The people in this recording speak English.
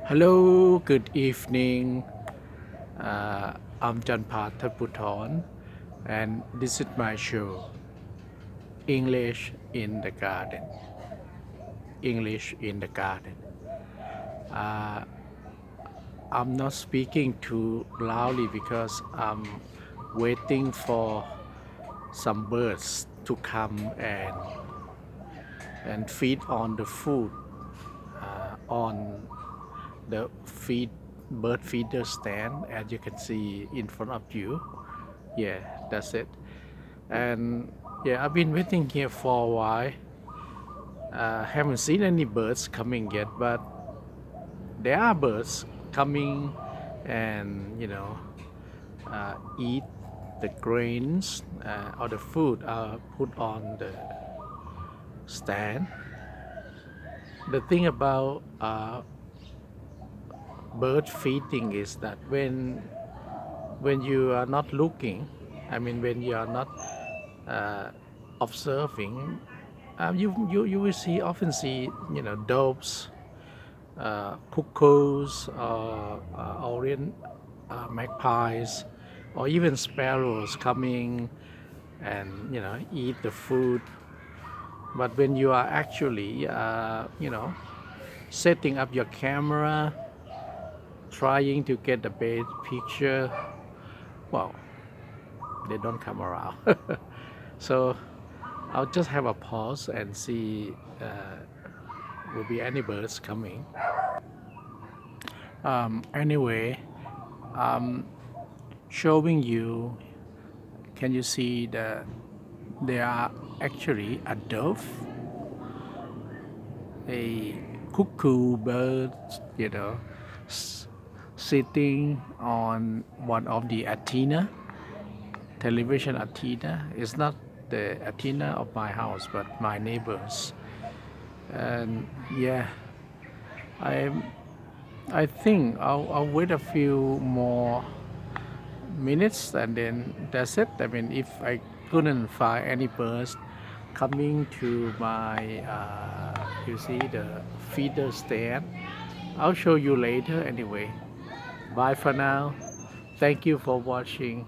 Hello, good evening. I'm John Pathaputhon, and this is my show, English in the Garden. English in the Garden. Uh, I'm not speaking too loudly because I'm waiting for some birds to come and feed on the food on the bird feeder stand, as you can see in front of you. Yeah, that's it. And yeah, I've been waiting here for a while. Haven't seen any birds coming yet, but there are birds coming and eat the grains or the food put on the stand. The thing about bird feeding is that when you are not looking, I mean when you are not uh, observing, you will see often see doves, cuckoos, orient magpies, or even sparrows coming and eat the food. But when you are actually setting up your camera, trying to get the best picture, well, they don't come around. So I'll just have a pause and see will be any birds coming. Anyway, showing you, can you see there are actually a dove, a cuckoo bird, you know, s- sitting on one of the antenna, television antenna. It's not the antenna of my house, but my neighbors. And yeah, I I think I'll wait a few more minutes and then that's it. I mean, if I couldn't find any birds coming to my, you see the feeder stand, I'll show you later anyway. Bye for now. Thank you for watching.